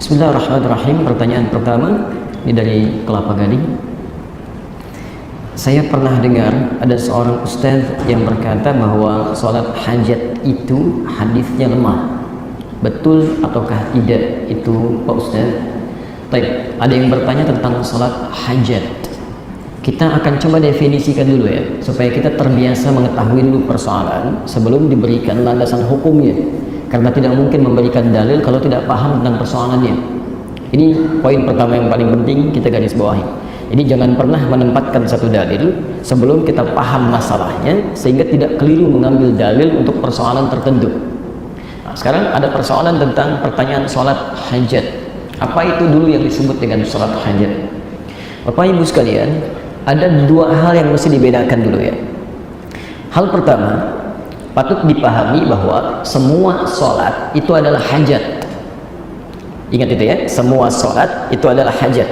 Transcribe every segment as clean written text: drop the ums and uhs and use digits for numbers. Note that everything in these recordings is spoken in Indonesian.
Bismillahirrahmanirrahim. Pertanyaan pertama ini dari Kelapa Gading. Saya pernah dengar ada seorang ustaz yang berkata bahwa sholat hajat itu hadisnya lemah. Betul ataukah tidak itu Pak Ustaz? Baik, ada yang bertanya tentang sholat hajat. Kita akan coba definisikan dulu ya, supaya kita terbiasa mengetahui dulu persoalan sebelum diberikan landasan hukumnya. Karena tidak mungkin memberikan dalil kalau tidak paham tentang persoalannya. Ini poin pertama yang paling penting kita garis bawahi. Jadi jangan pernah menempatkan satu dalil sebelum kita paham masalahnya, sehingga tidak keliru mengambil dalil untuk persoalan tertentu. Nah, sekarang ada persoalan tentang pertanyaan sholat hajat. Apa itu dulu yang disebut dengan sholat hajat? Bapak Ibu sekalian, ada dua hal yang mesti dibedakan dulu ya. Hal pertama, patut dipahami bahwa semua sholat itu adalah hajat. Ingat itu ya, semua sholat itu adalah hajat.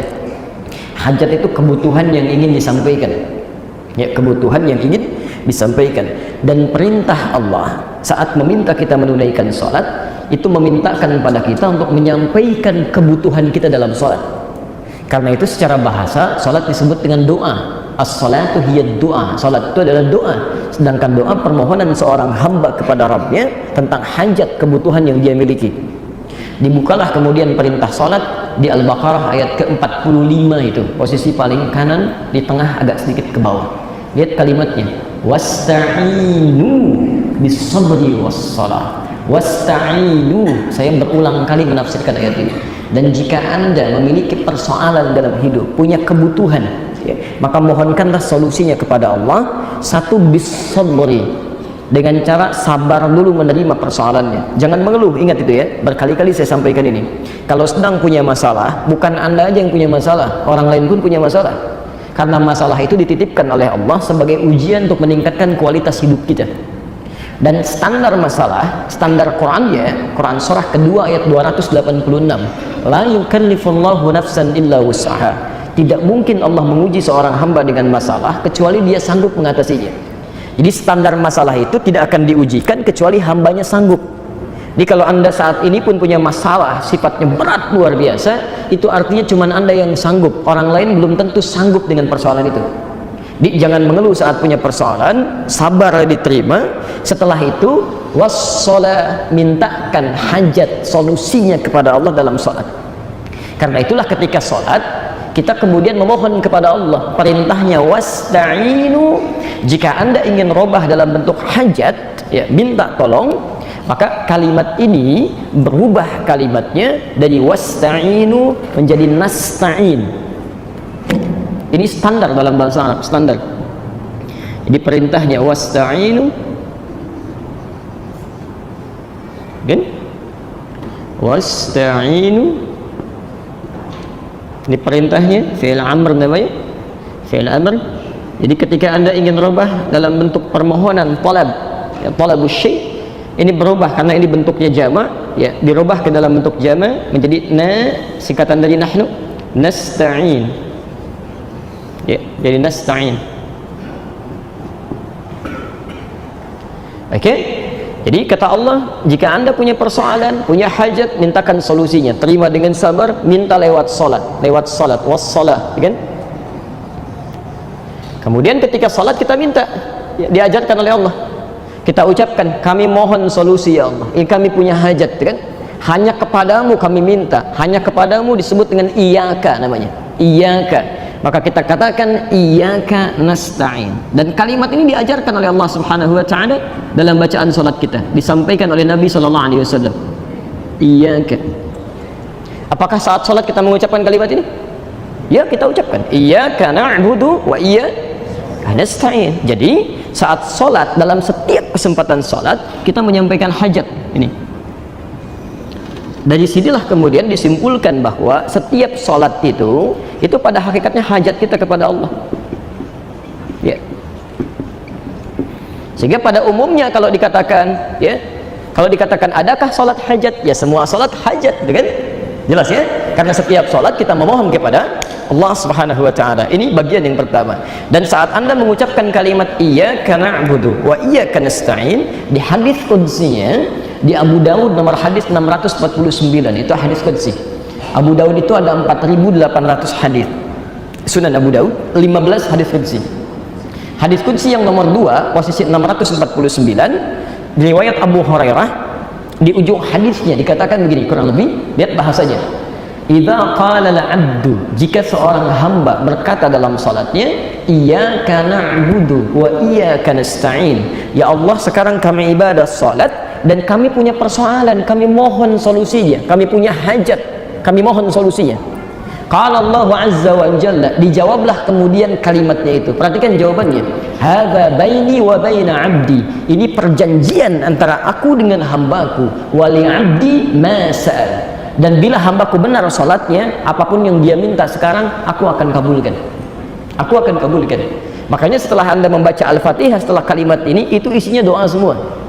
Hajat itu kebutuhan yang ingin disampaikan, ya, kebutuhan yang ingin disampaikan. Dan perintah Allah saat meminta kita menunaikan sholat itu memintakan pada kita untuk menyampaikan kebutuhan kita dalam sholat. Karena itu secara bahasa sholat disebut dengan doa. As-salatu hiya doa. Sholat itu adalah doa. Sedangkan doa permohonan seorang hamba kepada Rabbnya tentang hajat kebutuhan yang dia miliki. Dibukalah kemudian perintah sholat di Al-Baqarah ayat ke-45 itu, posisi paling kanan di tengah agak sedikit ke bawah. Lihat kalimatnya, wasta'inu bis-sabri was-shalah. Wasta'inu, saya berulang kali menafsirkan ayat ini. Dan jika Anda memiliki persoalan dalam hidup, punya kebutuhan, ya, maka mohonkanlah solusinya kepada Allah. Satu, bis-sabri, dengan cara sabar dulu menerima persoalannya, jangan mengeluh. Ingat itu ya, berkali-kali saya sampaikan ini. Kalau sedang punya masalah, bukan Anda aja yang punya masalah, orang lain pun punya masalah. Karena masalah itu dititipkan oleh Allah sebagai ujian untuk meningkatkan kualitas hidup kita. Dan standar masalah, standar Quran ya, Quran surah kedua ayat 286, la yukallifullahu nafsan illa wus'aha. Tidak mungkin Allah menguji seorang hamba dengan masalah kecuali dia sanggup mengatasinya. Jadi standar masalah itu tidak akan diujikan kecuali hambanya sanggup. Jadi kalau Anda saat ini pun punya masalah sifatnya berat luar biasa, itu artinya cuma Anda yang sanggup, orang lain belum tentu sanggup dengan persoalan itu. Jadi jangan mengeluh saat punya persoalan, sabar diterima. Setelah itu wassalah, mintakan hajat solusinya kepada Allah dalam sholat. Karena itulah ketika sholat kita kemudian memohon kepada Allah. Perintahnya wasta'inu. Jika Anda ingin robah dalam bentuk hajat, ya, minta tolong, maka kalimat ini berubah kalimatnya dari wasta'inu menjadi nasta'in. Ini standar dalam bahasa Arab, standar. Jadi perintahnya wasta'inu, kan? Wasta'inu. Ini perintahnya fi'il amr namanya, fi'il amr. Jadi ketika Anda ingin robah dalam bentuk permohonan talab, ya, talabus syai', ini berubah karena ini bentuknya jama', ya, dirubah ke dalam bentuk jama' menjadi singkatan dari nahnu, nasta'in. Ya, jadi nasta'in. Oke? Jadi kata Allah, jika Anda punya persoalan, punya hajat, mintakan solusinya, terima dengan sabar, minta lewat salat, wassalah, kan? Kemudian ketika salat kita minta, ya, diajarkan oleh Allah. Kita ucapkan, kami mohon solusi ya Allah. Ini kami punya hajat, kan? Hanya kepadamu kami minta, hanya kepadamu disebut dengan iyyaka namanya. Iyyaka. Maka kita katakan iyyaka nasta'in. Dan kalimat ini diajarkan oleh Allah Subhanahu wa taala dalam bacaan salat kita, disampaikan oleh Nabi sallallahu alaihi wasallam. Iyyaka. Apakah saat salat kita mengucapkan kalimat ini? Ya, kita ucapkan iyyaka na'budu wa iyyaka nasta'in. Jadi saat salat, dalam setiap kesempatan salat kita menyampaikan hajat ini. Dari sinilah kemudian disimpulkan bahwa setiap sholat itu pada hakikatnya hajat kita kepada Allah, ya. Sehingga pada umumnya kalau dikatakan, ya, kalau dikatakan adakah sholat hajat, ya semua sholat hajat, kan? Jelas ya, karena setiap sholat kita memohon kepada Allah Subhanahu wa taala. Ini bagian yang pertama. Dan saat Anda mengucapkan kalimat iyyaka na'budu wa iyyaka nasta'in, di hadis qudsinya di Abu Dawud nomor hadis 649, itu hadis qudsi. Abu Daud itu ada 4.800 hadis. Sunan Abu Daud 15 hadis qudsi. Hadis qudsi yang nomor 2 posisi 649 riwayat Abu Hurairah. Di ujung hadisnya dikatakan begini, kurang lebih lihat bahasanya, idza qala al-'abdu, jika seorang hamba berkata dalam salatnya, iyyaka na'budu wa iyyaka nasta'in, ya Allah sekarang kami ibadah salat dan kami punya persoalan, kami mohon solusinya, kami punya hajat, kami mohon solusinya. Qala Allah azza wa jalla, dijawablah kemudian kalimatnya itu. Perhatikan jawabannya, hadza baini wa baina 'abdi, ini perjanjian antara aku dengan hambaku, wa li 'abdi ma sa'al, dan bila hambaku benar salatnya, apapun yang dia minta sekarang aku akan kabulkan, aku akan kabulkan. Makanya setelah Anda membaca Al-Fatihah, setelah kalimat ini, itu isinya doa semua.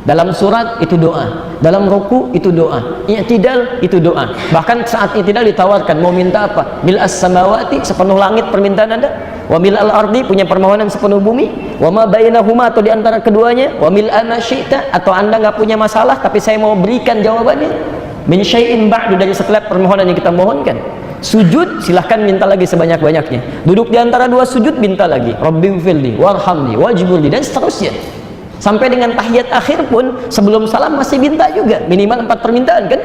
Dalam surat itu doa, dalam ruku itu doa, i'tidal itu doa. Bahkan saat i'tidal ditawarkan mau minta apa? Mil as-samawati, sepenuh langit permintaan Anda, wa mil al-ardi, punya permohonan sepenuh bumi, wa ma bainahuma, atau di antara keduanya, wa mil ma syi'ta, atau Anda nggak punya masalah tapi saya mau berikan jawabannya, min syai'in ba'du, dari setiap permohonan yang kita mohonkan. Sujud silahkan minta lagi sebanyak-banyaknya. Duduk di antara dua sujud minta lagi, rabbighfirli warhamni wajburli, dan seterusnya. Sampai dengan tahiyat akhir pun sebelum salam masih minta juga, minimal 4 permintaan kan.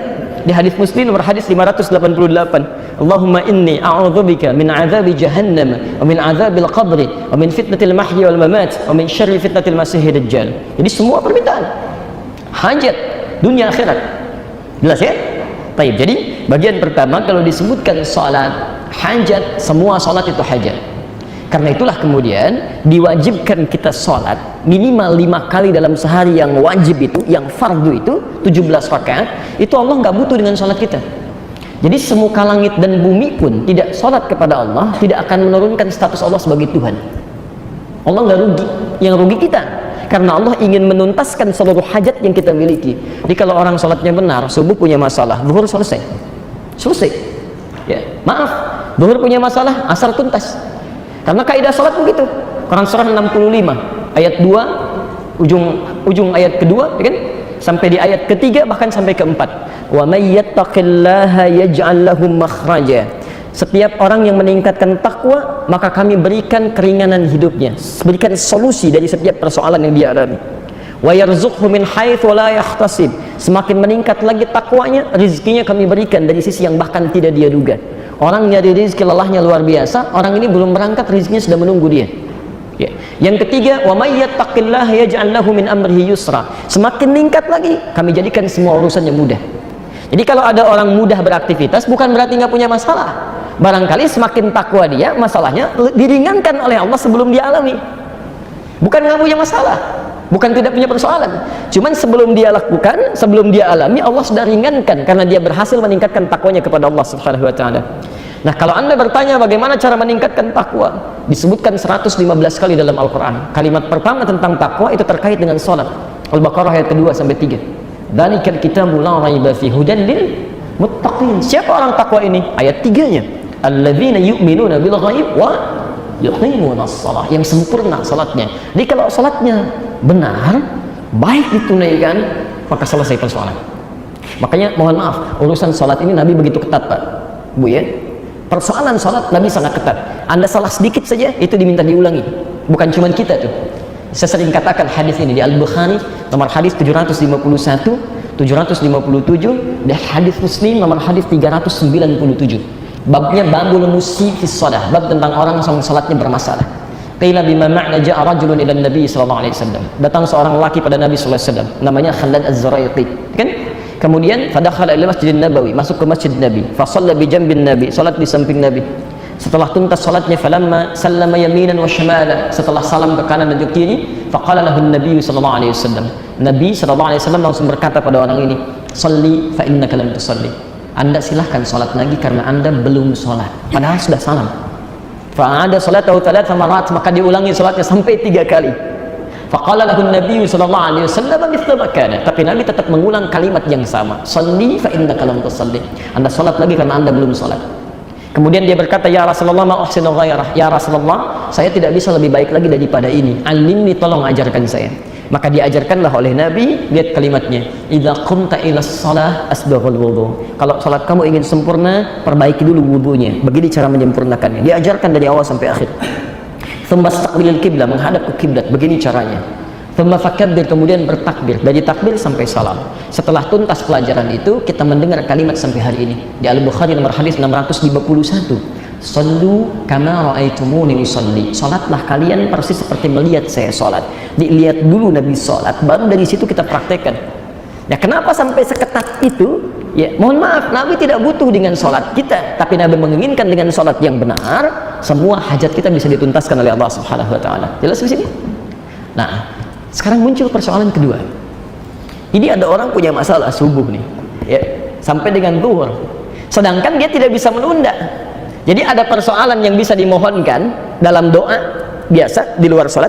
Di hadis Muslim nomor hadis 588, Allahumma inni a'udzubika min azabi jahannam wa min azabil qabri wa min fitnatil mahyi wal mamat wa min syarri fitnatil masiihid dajjal. Jadi semua permintaan hajat dunia akhirat. Jelas ya? Baik, jadi bagian pertama kalau disebutkan salat hajat, semua salat itu hajat. Karena itulah kemudian diwajibkan kita sholat minimal 5 kali dalam sehari, yang wajib itu, yang fardu itu 17 rakaat. Itu Allah nggak butuh dengan sholat kita. Jadi semuka langit dan bumi pun tidak sholat kepada Allah tidak akan menurunkan status Allah sebagai Tuhan. Allah nggak rugi, yang rugi kita. Karena Allah ingin menuntaskan seluruh hajat yang kita miliki. Jadi kalau orang sholatnya benar, subuh punya masalah, zuhur selesai. Ya, maaf, zuhur punya masalah, asar tuntas. Karena kaidah salat begitu. Quran surah 65 ayat 2 ujung ayat kedua, ya kan? Sampai di ayat ketiga, bahkan sampai keempat. Wa may yattaqillaha yaj'al lahu makhraja. Setiap orang yang meningkatkan takwa, maka kami berikan keringanan hidupnya, berikan solusi dari setiap persoalan yang dia alami. Wa yarzuqhu min haitsu la yahtasib. Semakin meningkat lagi takwanya, rezekinya kami berikan dari sisi yang bahkan tidak dia duga. Orang nyari rezeki lelahnya luar biasa, orang ini belum berangkat rezekinya sudah menunggu dia. Ya. Yang ketiga, wa may yattaqillaha yaj'al lahu min amrihi yusra. Semakin meningkat lagi, kami jadikan semua urusannya mudah. Jadi kalau ada orang mudah beraktivitas, bukan berarti nggak punya masalah. Barangkali semakin takwa dia, masalahnya diringankan oleh Allah sebelum dia alami. Bukan nggak punya masalah, bukan tidak punya persoalan. Cuman sebelum dia lakukan, sebelum dia alami, Allah sudah ringankan karena dia berhasil meningkatkan takwanya kepada Allah Subhanahu wa taala. Nah, kalau Anda bertanya bagaimana cara meningkatkan takwa, disebutkan 115 kali dalam Al-Qur'an. Kalimat pertama tentang takwa itu terkait dengan salat. Al-Baqarah ayat kedua sampai 3. Dzalikal kitabu la raiba fihi hudan lil muttaqin. Siapa orang takwa ini? Ayat 3-nya. Alladzina yu'minuna bil ghaib wa yuqimunas shalah, yang sempurna salatnya. Jadi kalau salatnya benar, baik ditunaikan, maka selesai persoalan. Makanya mohon maaf, urusan salat ini Nabi begitu ketat, Pak, Bu ya. Persoalan salat Nabi sangat ketat. Anda salah sedikit saja itu diminta diulangi. Bukan cuma kita tuh. Saya sering katakan hadis ini di Al-Bukhari nomor hadis 751, 757, dan hadis Muslim nomor hadis 397. Babnya babul musyi fis shalah, bab tentang orang yang salatnya bermasalah. Qila bima ma'na ja'a rajulun ila Nabi sallallahu alaihi wasallam. Datang seorang lelaki pada Nabi sallallahu alaihi wasallam, namanya Khalad Az-Zuraiqi, kan? Kemudian fadakhala ila Masjidin Nabawi, masuk ke Masjid Nabi, fa shalla bi jambin Nabi, salat di samping Nabi. Setelah tuntas salatnya, falamma sallama yaminan wa shimala, setelah salam ke kanan dan ke kiri, faqala lahu Nabi sallallahu alaihi wasallam. Nabi sallallahu alaihi wasallam langsung berkata pada orang ini, "Shalli fa innaka lam tusalli." Anda silahkan salat lagi karena Anda belum salat. Padahal sudah salam. Fa'ada salatahu thalatha marat, maka diulangi salatnya sampai 3 kali. Faqala lahu Nabi sallallahu alaihi wasallam mithla ma kana. Tapi Nabi tetap mengulang kalimat yang sama. Shalli fa innaka lam tusalli. Anda salat lagi karena Anda belum salat. Kemudian dia berkata, "Ya Rasulullah, ma uhsinu ghairah." Ya Rasulullah, saya tidak bisa lebih baik lagi daripada ini. Alimni, tolong ajarkan saya. Maka diajarkanlah oleh Nabi, lihat kalimatnya, idza qumta ila shalah asbaghul wudu. Kalau salat kamu ingin sempurna, perbaiki dulu wudunya. Begini cara menyempurnakannya. Diajarkan dari awal sampai akhir. Tsumma istaqbilil qiblah, menghadap ke kiblat. Begini caranya. Tsumma fakabbir, kemudian bertakbir, dari takbir sampai salam. Setelah tuntas pelajaran itu, kita mendengar kalimat sampai hari ini. Di Al-Bukhari nomor hadis 651. Sallu kama ra'aitumuni usalli. Salatlah kalian persis seperti melihat saya salat. Dilihat dulu Nabi salat, baru dari situ kita praktekkan. Ya, kenapa sampai seketat itu? Ya, mohon maaf, Nabi tidak butuh dengan salat kita, tapi Nabi menginginkan dengan salat yang benar, semua hajat kita bisa dituntaskan oleh Allah Subhanahu wa taala. Jelas di sini? Nah, sekarang muncul persoalan kedua. Ini ada orang punya masalah subuh nih, ya, sampai dengan zuhur. Sedangkan dia tidak bisa menunda. Jadi ada persoalan yang bisa dimohonkan dalam doa biasa di luar sholat.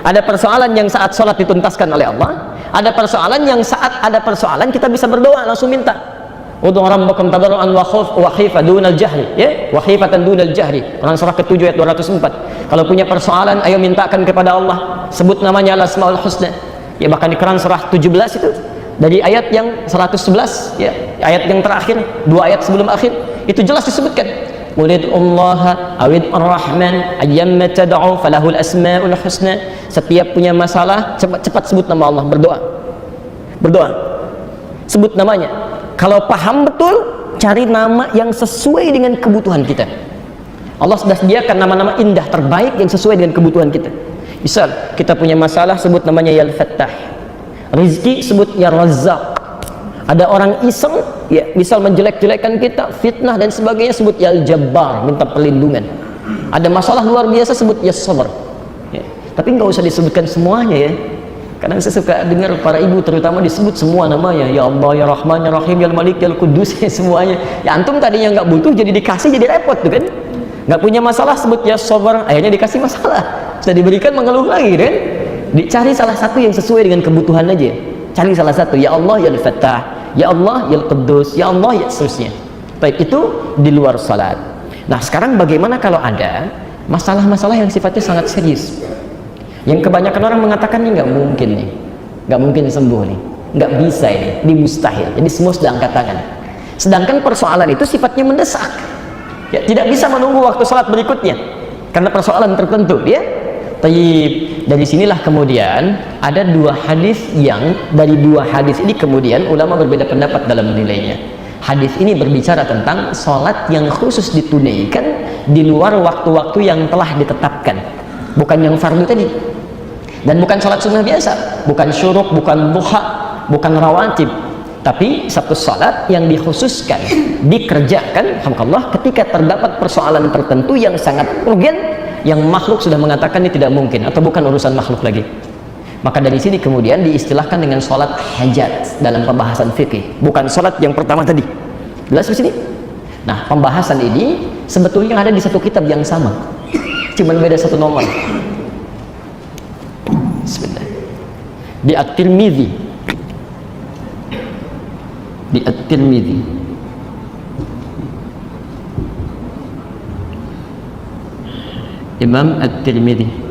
Ada persoalan yang saat sholat dituntaskan oleh Allah. Ada persoalan yang saat ada persoalan kita bisa berdoa langsung minta. Ud'u rabbakum tadarruan wa khifatan dunal jahri, ya, wa khifatan dunal jahri. Quran surah ke-7 ayat 204. Kalau punya persoalan, ayo mintakan kepada Allah. Sebut namanya Al-Asmaul Husna. Ya, bahkan di Quran surah 17 itu dari ayat yang 111, ya, ayat yang terakhir, 2 ayat sebelum akhir, itu jelas disebutkan. Qulid'ullaha awid ar-Rahman ayyamma tad'u falahul asmaul husna. Setiap punya masalah, cepat-cepat sebut nama Allah, berdoa. Berdoa. Sebut namanya. Kalau paham betul, cari nama yang sesuai dengan kebutuhan kita. Allah sudah sediakan nama-nama indah terbaik yang sesuai dengan kebutuhan kita. Misal, kita punya masalah, sebut namanya Ya Al-Fattah. Rizki, sebut Ya Razzaq. Ada orang iseng, ya, misal menjelek-jelekan kita, fitnah dan sebagainya, sebut Ya Al-Jabbar, minta perlindungan. Ada masalah luar biasa, sebut Ya Sabr. Ya. Tapi nggak usah disebutkan semuanya, ya. Kadang saya suka dengar para ibu terutama disebut semua namanya, Ya Allah, Ya Rahman, Ya Rahim, Ya Malik, Ya Qudus, ya, semuanya. Ya antum tadinya nggak butuh, jadi dikasih, jadi repot tuh kan. Nggak punya masalah, sebut Ya Sabr, akhirnya dikasih masalah. Sudah diberikan, mengeluh lagi kan. Dicari salah satu yang sesuai dengan kebutuhan aja. Cari salah satu, Ya Allah, Ya Al-Fattah, Ya Allah, Ya Al-Quddus, Ya Allah, ya seterusnya. Baik, itu di luar salat. Nah, sekarang bagaimana kalau ada masalah-masalah yang sifatnya sangat serius, yang kebanyakan orang mengatakan ini nggak mungkin nih, nggak mungkin sembuh nih, nggak bisa ini mustahil. Jadi semua sudah angkat tangan. Sedangkan persoalan itu sifatnya mendesak, ya, tidak bisa menunggu waktu salat berikutnya karena persoalan tertentu, ya. Tayyib. Dari sinilah kemudian ada dua hadis yang dari dua hadis ini kemudian ulama berbeda pendapat dalam menilainya. Hadis ini berbicara tentang sholat yang khusus ditunaikan di luar waktu-waktu yang telah ditetapkan, bukan yang fardu tadi, dan bukan sholat sunnah biasa, bukan syuruk, bukan duha, bukan rawatib, tapi satu sholat yang dikhususkan dikerjakan, alhamdulillah, ketika terdapat persoalan tertentu yang sangat urgen, yang makhluk sudah mengatakan ini tidak mungkin atau bukan urusan makhluk lagi. Maka dari sini kemudian diistilahkan dengan sholat hajat dalam pembahasan fikih, bukan sholat yang pertama tadi. Jelas di sini? Nah, pembahasan ini sebetulnya ada di satu kitab yang sama, cuman beda satu nomor. Bismillah. Di At-Tirmidzi. Di At-Tirmidzi. Imam At-Tirmidzi.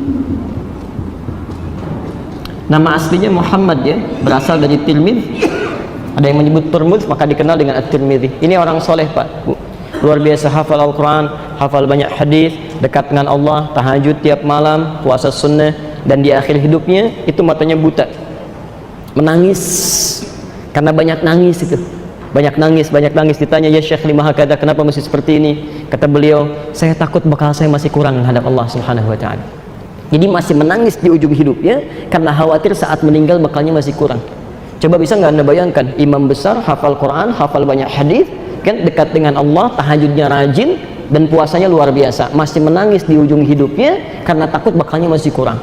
Nama aslinya Muhammad, ya, berasal dari Tirmidz. Ada yang menyebut Turmuz, maka dikenal dengan At-Tirmidzi. Ini orang soleh, Pak, luar biasa, hafal Al-Quran, hafal banyak hadis, dekat dengan Allah, tahajud tiap malam, puasa sunnah, dan di akhir hidupnya itu matanya buta, menangis karena banyak nangis itu. Banyak nangis, ditanya, ya Syekh, lima hakada, kenapa masih seperti ini? Kata beliau, saya takut bakal saya masih kurang menghadap Allah Subhanahu wa ta'ala. Jadi masih menangis di ujung hidupnya karena khawatir saat meninggal bakalnya masih kurang. Coba bisa nggak Anda bayangkan, imam besar, hafal Quran, hafal banyak hadis, kan, dekat dengan Allah, tahajudnya rajin, dan puasanya luar biasa, masih menangis di ujung hidupnya karena takut bakalnya masih kurang.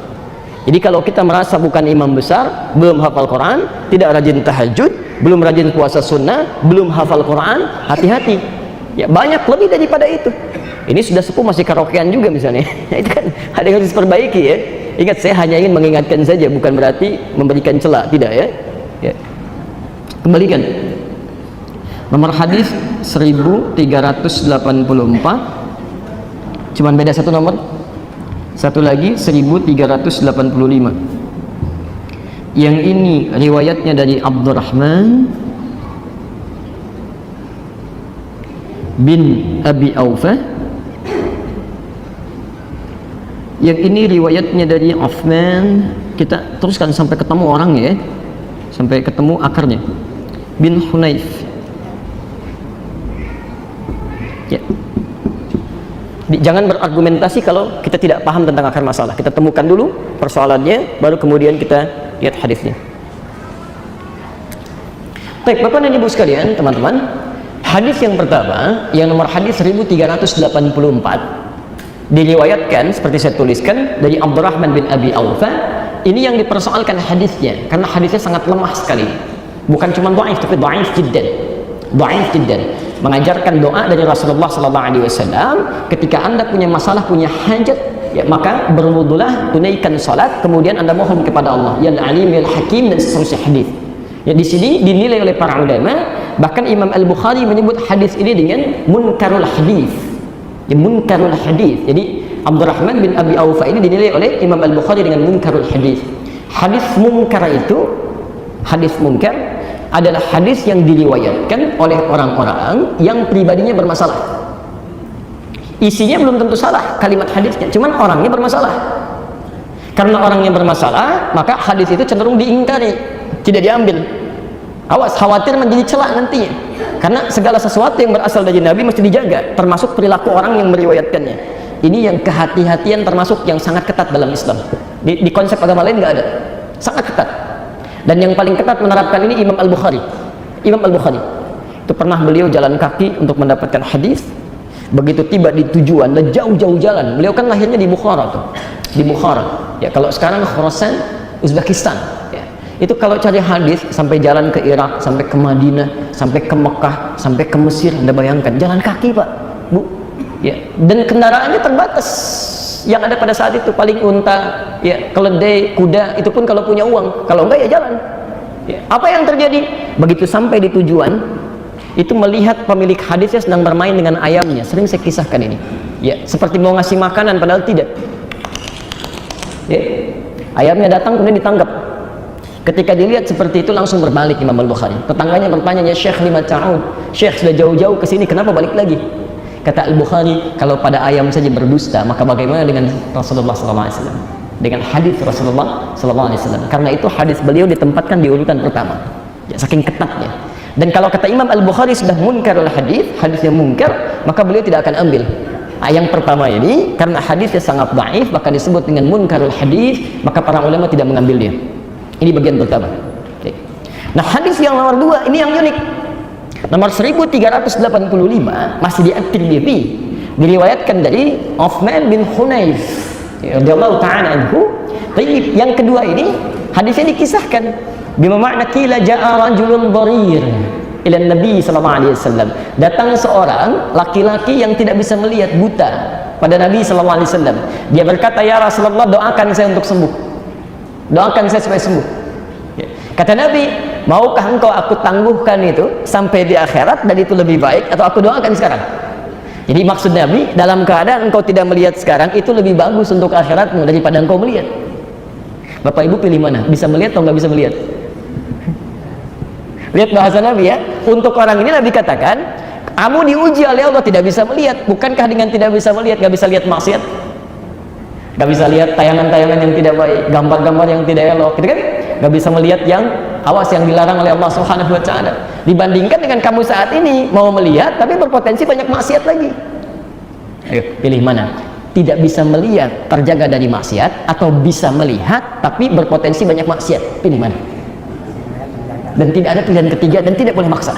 Jadi kalau kita merasa bukan imam besar, belum hafal Quran, tidak rajin tahajud, belum rajin puasa sunnah, belum hafal Quran, hati-hati. Ya, banyak lebih daripada itu. Ini sudah sepuh masih karaokean juga misalnya. Itu kan ada yang harus diperbaiki, ya. Ingat, saya hanya ingin mengingatkan saja, bukan berarti memberikan celah, tidak, ya. Ya. Kembalikan. Nomor hadis 1384. Cuman beda satu nomor. Satu lagi 1385. Yang ini riwayatnya dari Abdurrahman bin Abi Aufa. Yang ini riwayatnya dari Uthman. Kita teruskan sampai ketemu orangnya ya, sampai ketemu akarnya. Bin Hunayf ya. Jangan berargumentasi kalau kita tidak paham tentang akar masalah. Kita temukan dulu persoalannya, baru kemudian kita lihat hadisnya. Baik, Bapak dan Ibu sekalian, teman-teman, hadis yang pertama, yang nomor hadis 1384, diriwayatkan seperti saya tuliskan dari Abdurrahman bin Abi Aufa. Ini yang dipersoalkan hadisnya, karena hadisnya sangat lemah sekali. Bukan cuma dhaif, tapi dhaif jiddan. Dhaif jiddan. Mengajarkan doa dari Rasulullah SAW, ketika Anda punya masalah, punya hajat, ya, maka berwudulah, tunaikan salat, kemudian Anda mohon kepada Allah, ya Alim, ya Hakim, dan seterusnya hadis. Ya, di sini dinilai oleh para ulama, bahkan Imam Al-Bukhari menyebut hadis ini dengan munkarul hadis. Ya, munkarul hadis. Jadi Abdurrahman bin Abi Aufa ini dinilai oleh Imam Al-Bukhari dengan munkarul hadis. Hadis munkar itu, hadis munkar adalah hadis yang diriwayatkan oleh orang-orang yang pribadinya bermasalah. Isinya belum tentu salah kalimat hadisnya, cuman orangnya bermasalah. Karena orangnya bermasalah, maka hadis itu cenderung diingkari, tidak diambil. Awas, khawatir menjadi celak nantinya. Karena segala sesuatu yang berasal dari Nabi mesti dijaga, termasuk perilaku orang yang meriwayatkannya. Ini yang kehati-hatian termasuk yang sangat ketat dalam Islam. Di konsep agama lain nggak ada, sangat ketat. Dan yang paling ketat menerapkan ini Imam Al-Bukhari. Imam Al-Bukhari itu pernah beliau jalan kaki untuk mendapatkan hadis. Begitu tiba di tujuan, dan jauh-jauh jalan. Beliau kan lahirnya di Bukhara tuh, di Bukhara. Ya, kalau sekarang Khorasan, Uzbekistan. Ya. Itu kalau cari hadis sampai jalan ke Irak, sampai ke Madinah, sampai ke Mekah, sampai ke Mesir. Anda bayangkan, jalan kaki Pak, Bu. Ya. Dan kendaraannya terbatas. Yang ada pada saat itu paling unta, ya, keledai, kuda. Itu pun kalau punya uang. Kalau enggak ya jalan. Ya. Apa yang terjadi? Begitu sampai di tujuan, itu melihat pemilik hadisnya sedang bermain dengan ayamnya. Sering saya kisahkan ini. Ya, seperti mau ngasih makanan padahal tidak. Ya. Ayamnya datang kemudian ditangkap. Ketika dilihat seperti itu langsung berbalik Imam Al-Bukhari. Tetangganya bertanya, "Ya Syekh, lima ta'ud? Syekh sudah jauh-jauh ke sini, kenapa balik lagi?" Kata Al-Bukhari, kalau pada ayam saja berdusta, maka bagaimana dengan Rasulullah SAW? Dengan hadis Rasulullah SAW. Karena itu hadis beliau ditempatkan di urutan pertama. Ya, saking ketatnya. Dan kalau kata Imam Al-Bukhari sudah munkarul hadis, hadis yang munkar, maka beliau tidak akan ambil. Yang pertama ini, karena hadisnya sangat dhaif, maka disebut dengan munkarul hadis, maka para ulama tidak mengambilnya. Ini bagian pertama. Oke. Nah, hadis yang nomor 2, ini yang unik. Nomor 1385, masih di At-Tirmidzi, diriwayatkan dari Uthman bin Hunayf radhiyallahu ta'ala anhu. Tapi yang kedua ini, hadisnya dikisahkan bima makna qila ja'a rajulun dharir ila Nabi sallallahu alaihi wasallam. Datang seorang laki-laki yang tidak bisa melihat, buta, pada Nabi sallallahu alaihi wasallam. Dia berkata, "Ya Rasulullah, doakan saya untuk sembuh. Doakan saya supaya sembuh." Ya. Kata Nabi, "Maukah engkau aku tangguhkan itu sampai di akhirat dan itu lebih baik, atau aku doakan sekarang?" Jadi maksud Nabi, dalam keadaan engkau tidak melihat sekarang, itu lebih bagus untuk akhiratmu daripada engkau melihat. Bapak Ibu pilih mana? Bisa melihat atau nggak bisa melihat? Lihat bahasa Nabi ya. Untuk orang ini Nabi katakan, kamu diuji oleh Allah tidak bisa melihat. Bukankah dengan tidak bisa melihat, nggak bisa lihat maksiat? Nggak bisa lihat tayangan-tayangan yang tidak baik, gambar-gambar yang tidak elok, gitu kan? Nggak bisa melihat yang awas, yang dilarang oleh Allah Subhanahu wa Ta'ala. Dibandingkan dengan kamu saat ini mau melihat tapi berpotensi banyak maksiat lagi. Ayo pilih mana? Tidak bisa melihat terjaga dari maksiat, atau bisa melihat tapi berpotensi banyak maksiat. Pilih mana? Dan tidak ada pilihan ketiga, dan tidak boleh maksa.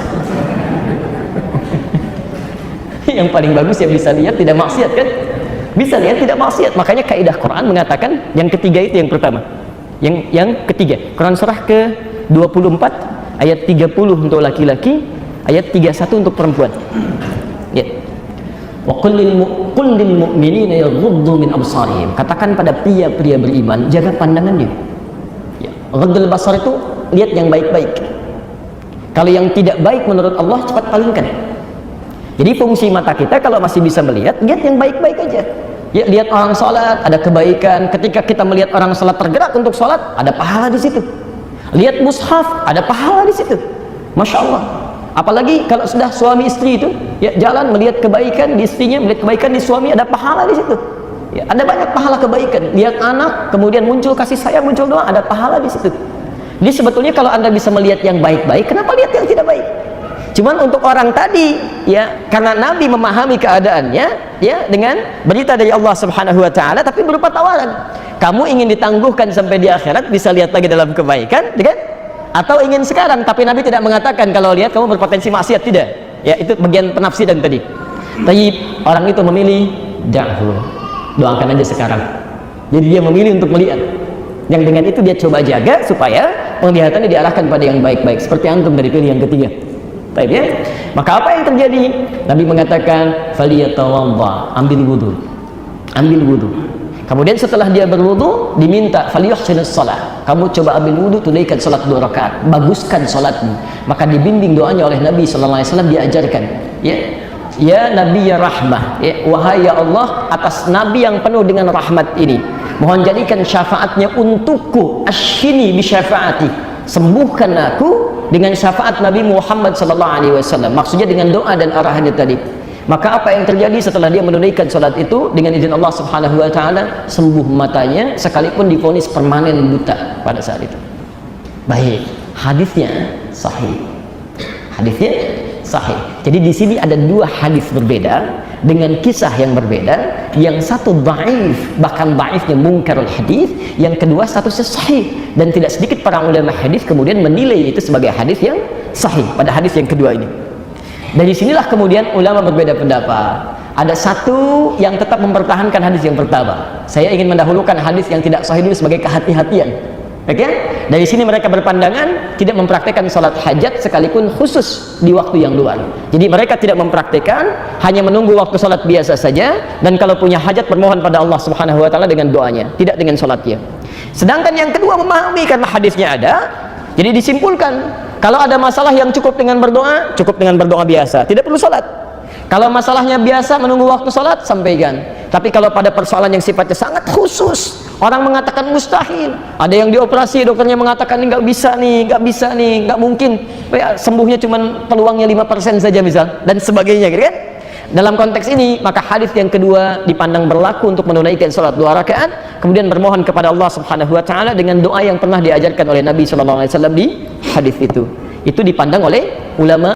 Yang paling bagus ya bisa lihat tidak maksiat kan? Bisa lihat tidak maksiat. Makanya kaidah Quran mengatakan yang ketiga itu yang pertama. Yang ketiga, Quran surah ke-24 ayat 30 untuk laki-laki, ayat 31 untuk perempuan. Ya. Wa qul lil mu'minina yaghuddu min absarihim. Katakan pada pria-pria beriman, jaga pandangannya. Ya. Ghaddul basar itu lihat yang baik-baik. Kalau yang tidak baik menurut Allah cepat palingkan. Jadi fungsi mata kita kalau masih bisa melihat, lihat yang baik-baik aja. Ya, lihat orang sholat, ada kebaikan. Ketika kita melihat orang sholat tergerak untuk sholat, ada pahala di situ. lihat mushaf, ada pahala di situ. Masya Allah. Apalagi kalau sudah suami istri itu ya jalan melihat kebaikan di istrinya, melihat kebaikan di suami, ada pahala di situ. Ya, ada banyak pahala kebaikan. Lihat anak, kemudian muncul kasih sayang, muncul doa, ada pahala di situ. Jadi sebetulnya kalau Anda bisa melihat yang baik-baik, kenapa lihat yang tidak baik? Cuman untuk orang tadi, ya karena Nabi memahami keadaannya, ya dengan berita dari Allah Subhanahu Wa Taala, tapi berupa tawaran. Kamu ingin ditangguhkan sampai di akhirat, bisa lihat lagi dalam kebaikan, kan? Atau ingin sekarang, tapi Nabi tidak mengatakan kalau lihat kamu berpotensi maksiat, tidak. Ya itu bagian penafsiran tadi. Tapi orang itu memilih da'hu, doakan aja sekarang. Jadi dia memilih untuk melihat. Yang dengan itu dia coba jaga supaya penglihatannya diarahkan pada yang baik-baik. Seperti antum dari pilih yang ketiga. Baik ya. Maka apa yang terjadi? Nabi mengatakan, "Faliyatawadda", ambil wudu. Ambil wudu. Kemudian setelah dia berwudu, diminta faliyuhsinus shalah. Kamu coba ambil wudu, tunaikan salat 2 rakaat, baguskan salatmu. Maka dibimbing doanya oleh Nabi sallallahu alaihi wasallam, diajarkan, ya. Ya Nabi ya rahmah, ya, wahai ya Allah, atas Nabi yang penuh dengan rahmat ini, mohon jadikan syafaatnya untukku, asyini bi syafaati, sembuhkan aku dengan syafaat Nabi Muhammad sallallahu alaihi wasallam. Maksudnya dengan doa dan arahannya tadi. Maka apa yang terjadi setelah dia menunaikan salat itu, dengan izin Allah Subhanahu Wa Taala sembuh matanya, sekalipun divonis permanen buta pada saat itu. Baik, hadisnya sahih. Hadisnya sahih. Jadi di sini ada 2 hadis berbeda dengan kisah yang berbeda. Yang satu dhaif, bahkan dhaifnya munkarul hadis. Yang kedua statusnya sahih, dan tidak sedikit para ulama hadis kemudian menilai itu sebagai hadis yang sahih pada hadis yang kedua ini. Dari sinilah kemudian ulama berbeda pendapat. Ada satu yang tetap mempertahankan hadis yang pertama. Saya ingin mendahulukan hadis yang tidak sahih dulu sebagai kehati-hatian. Oke? Dari sini mereka berpandangan tidak mempraktekkan salat hajat sekalipun khusus di waktu yang luar. Jadi mereka tidak mempraktekkan, hanya menunggu waktu salat biasa saja, dan kalau punya hajat bermohon pada Allah Subhanahu Wa Taala dengan doanya, tidak dengan salatnya. Sedangkan yang kedua memahami karena hadisnya ada. Jadi disimpulkan, kalau ada masalah yang cukup dengan berdoa biasa, tidak perlu salat. Kalau masalahnya biasa menunggu waktu salat, sampaikan. Tapi kalau pada persoalan yang sifatnya sangat khusus, orang mengatakan mustahil, ada yang dioperasi, dokternya mengatakan ini nggak bisa nih, nggak mungkin, sembuhnya cuma peluangnya 5% saja misal, dan sebagainya, gitu kan? Dalam konteks ini, maka hadis yang kedua dipandang berlaku untuk menunaikan salat 2 rakaat, kemudian bermohon kepada Allah Subhanahu Wa Taala dengan doa yang pernah diajarkan oleh Nabi Sallallahu Alaihi Wasallam di hadis itu. Itu dipandang oleh ulama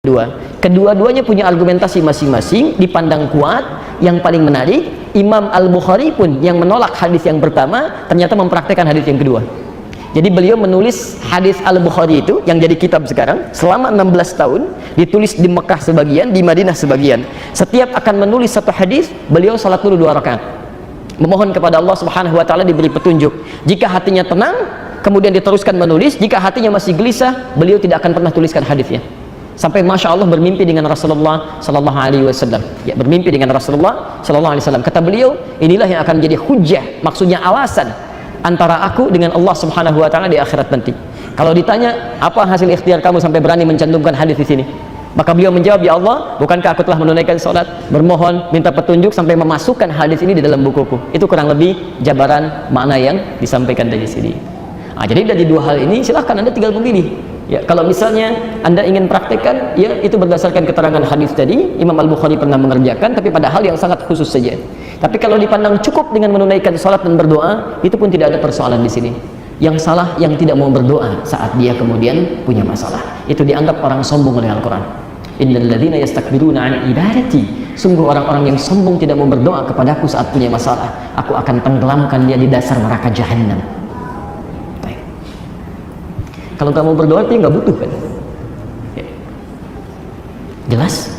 kedua. Kedua-duanya punya argumentasi masing-masing, dipandang kuat. Yang paling menarik, Imam Al-Bukhari pun yang menolak hadis yang pertama ternyata mempraktekkan hadis yang kedua. Jadi beliau menulis hadis Al-Bukhari itu yang jadi kitab sekarang selama 16 tahun, ditulis di Mekah sebagian, di Madinah sebagian. Setiap akan menulis satu hadis, beliau salat dulu 2 rakaat. Memohon kepada Allah Subhanahu Wa Taala diberi petunjuk. Jika hatinya tenang, kemudian diteruskan menulis. Jika hatinya masih gelisah, beliau tidak akan pernah tuliskan hadisnya. Sampai Masya Allah bermimpi dengan Rasulullah Sallallahu Alaihi Wasallam. Ya, bermimpi dengan Rasulullah Sallallahu Alaihi Wasallam. Kata beliau, inilah yang akan menjadi hujjah, maksudnya alasan antara aku dengan Allah Subhanahu Wa Taala di akhirat nanti. Kalau ditanya apa hasil ikhtiar kamu sampai berani mencantumkan hadis di sini, maka beliau menjawab, ya Allah, bukankah aku telah menunaikan salat, bermohon, minta petunjuk sampai memasukkan hadis ini di dalam bukuku. Itu kurang lebih jabaran makna yang disampaikan dari sini. Jadi dari 2 hal ini silahkan Anda tinggal memilih. Ya, kalau misalnya Anda ingin praktekkan, ya itu berdasarkan keterangan hadis tadi, Imam Al-Bukhari pernah mengerjakan, tapi pada hal yang sangat khusus saja. Tapi kalau dipandang cukup dengan menunaikan salat dan berdoa, itu pun tidak ada persoalan di sini. Yang salah yang tidak mau berdoa saat dia kemudian punya masalah. Itu dianggap orang sombong oleh Al-Quran. Innal ladzina yastakbiruna an ibadati, sungguh orang-orang yang sombong tidak mau berdoa kepadaku saat punya masalah, aku akan tenggelamkan dia di dasar neraka jahanam. Baik. Kalau kamu berdoa dia nggak butuh kan? Ya. Jelas?